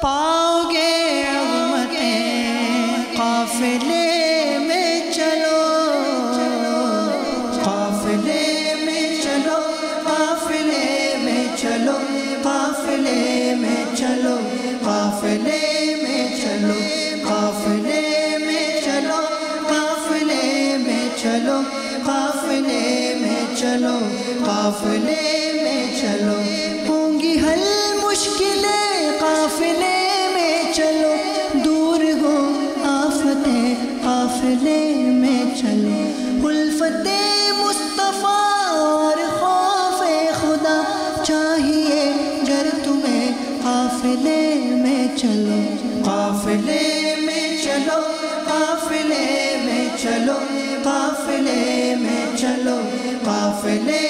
پاؤ گے عظمتیں قافلے میں چلو، قافلے میں چلو، قافلے میں چلو، قافلے میں چلو، قافلے میں چلو، قافلے میں چلو، قافلے میں چلو، قافلے میں چلو، قافلے میں چلو، ہوں گی حل مشکلیں قافلے میں چلو، دور ہو آفتیں قافلے میں چلو، الفت مصطفیٰ اور خوف خدا چاہیے گر تمہیں قافلے میں چلو، قافلے میں چلو، قافلے میں چلو، قافلے میں چلو، قافلے